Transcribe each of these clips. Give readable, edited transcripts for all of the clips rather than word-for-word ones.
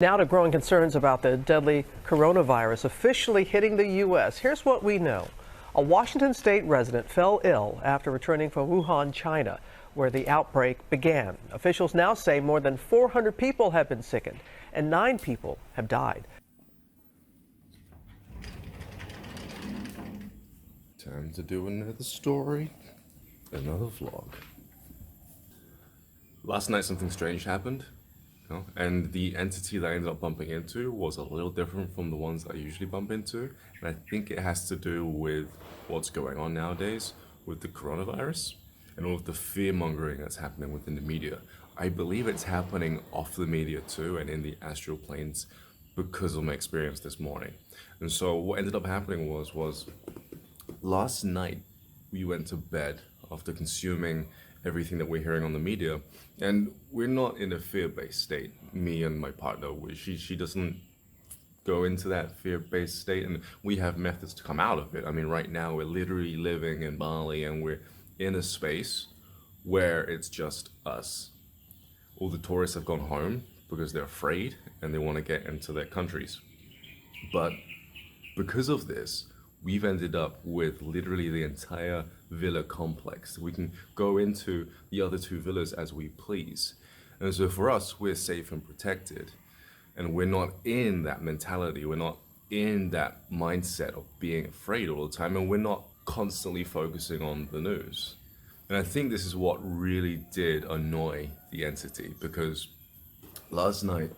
Now to growing concerns about the deadly coronavirus officially hitting the U.S. Here's what we know. A Washington state resident fell ill after returning from Wuhan, China, where the outbreak began. Officials now say more than 400 people have been sickened and 9 people have died. Time to do another story, another vlog. Last night something strange happened. And the entity that I ended up bumping into was a little different from the ones I usually bump into. And I think it has to do with what's going on nowadays with the coronavirus and all of the fear mongering that's happening within the media. I believe it's happening off the media too and in the astral planes because of my experience this morning. And so what ended up happening was last night we went to bed after consuming everything that we're hearing on the media, and we're not in a fear-based state. Me and my partner, she doesn't go into that fear-based state, and we have methods to come out of it. I mean, right now we're literally living in Bali, and we're in a space where it's just us. All the tourists have gone home because they're afraid and they want to get into their countries. But because of this, we've ended up with literally the entire villa complex. We can go into the other 2 villas as we please. And so for us, we're safe and protected. And we're not in that mentality. We're not in that mindset of being afraid all the time. And we're not constantly focusing on the news. And I think this is what really did annoy the entity, because last night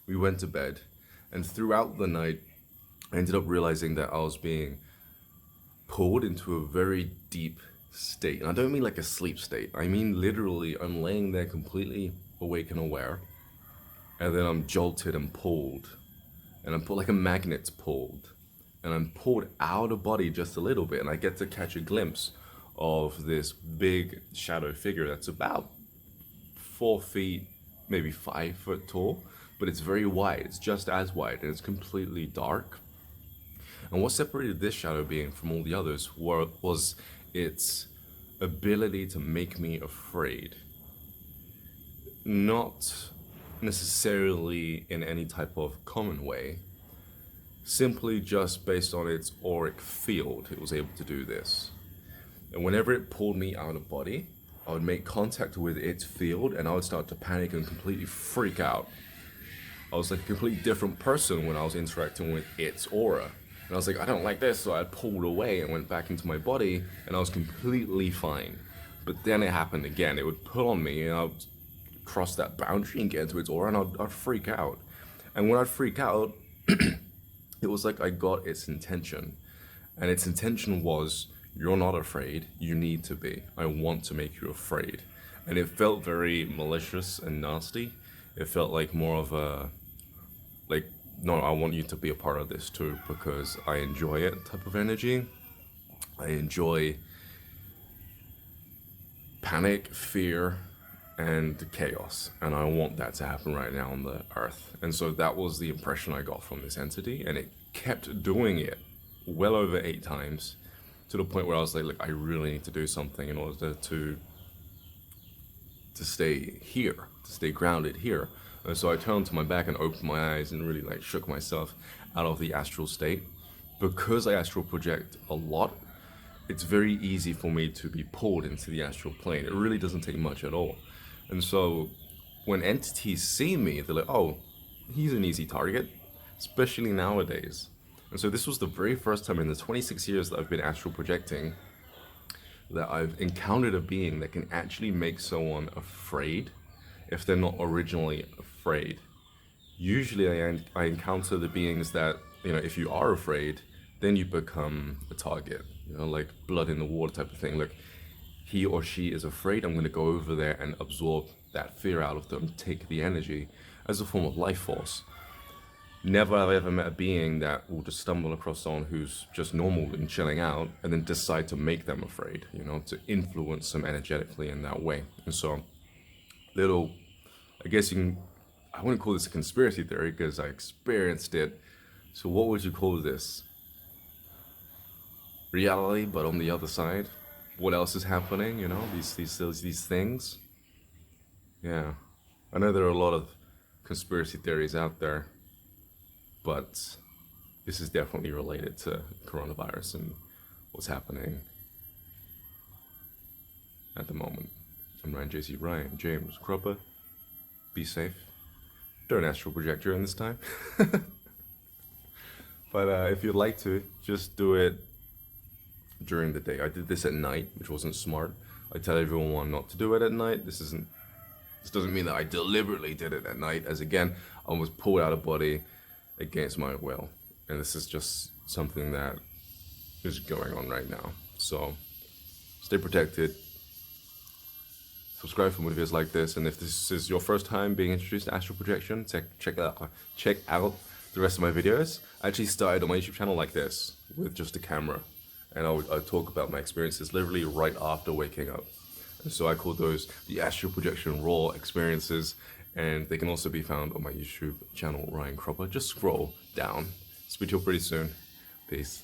we went to bed, and throughout the night, I ended up realizing that I was being pulled into a very deep state. And I don't mean like a sleep state. I mean literally I'm laying there completely awake and aware, and then I'm jolted and pulled. And I'm pulled like a magnet's pulled. And I'm pulled out of body just a little bit, and I get to catch a glimpse of this big shadow figure that's about 4 feet, maybe 5 foot tall, but it's very wide. It's just as wide, and it's completely dark. And what separated this shadow being from all the others was its ability to make me afraid. Not necessarily in any type of common way, simply just based on its auric field, it was able to do this. And whenever it pulled me out of body, I would make contact with its field and I would start to panic and completely freak out. I was like a completely different person when I was interacting with its aura. And I was like, I don't like this, so I pulled away and went back into my body, and I was completely fine. But then it happened again. It would pull on me, and I would cross that boundary and get into its aura, and I'd freak out. And when I'd freak out, it was like I got its intention. And its intention was, you're not afraid, you need to be. I want to make you afraid. And it felt very malicious and nasty. It felt like more of a, like, no, I want you to be a part of this too, because I enjoy it type of energy. I enjoy panic, fear, and chaos, and I want that to happen right now on the earth. And so that was the impression I got from this entity, and it kept doing it well over 8 times, to the point where I was like, look, I really need to do something in order to stay here, to stay grounded here. And so I turned to my back and opened my eyes and really like shook myself out of the astral state. Because I astral project a lot, it's very easy for me to be pulled into the astral plane. It really doesn't take much at all. And so when entities see me, they're like, oh, he's an easy target, especially nowadays. And so this was the very first time in the 26 years that I've been astral projecting that I've encountered a being that can actually make someone afraid if they're not originally afraid. Usually I encounter the beings that, if you are afraid, then you become a target, like blood in the water type of thing. Look, he or she is afraid, I'm going to go over there and absorb that fear out of them, take the energy as a form of life force. Never have I ever met a being that will just stumble across someone who's just normal and chilling out and then decide to make them afraid, to influence them energetically in that way. And so I guess I wouldn't call this a conspiracy theory because I experienced it. So what would you call this? Reality, but on the other side? What else is happening, these things? Yeah. I know there are a lot of conspiracy theories out there, but this is definitely related to coronavirus and what's happening at the moment. I'm Ryan JC Ryan, James Cropper. Be safe. Don't astral project during this time. But if you'd like to, just do it during the day. I did this at night, which wasn't smart. I tell everyone not to do it at night. This doesn't mean that I deliberately did it at night, as again, I was pulled out of body against my will. And this is just something that is going on right now. So stay protected. Subscribe for more videos like this. And if this is your first time being introduced to astral projection, check out the rest of my videos. I actually started on my YouTube channel like this, with just a camera. And I talk about my experiences literally right after waking up. And so I call those the astral projection raw experiences. And they can also be found on my YouTube channel, Ryan Cropper. Just scroll down. Speak to you all pretty soon. Peace.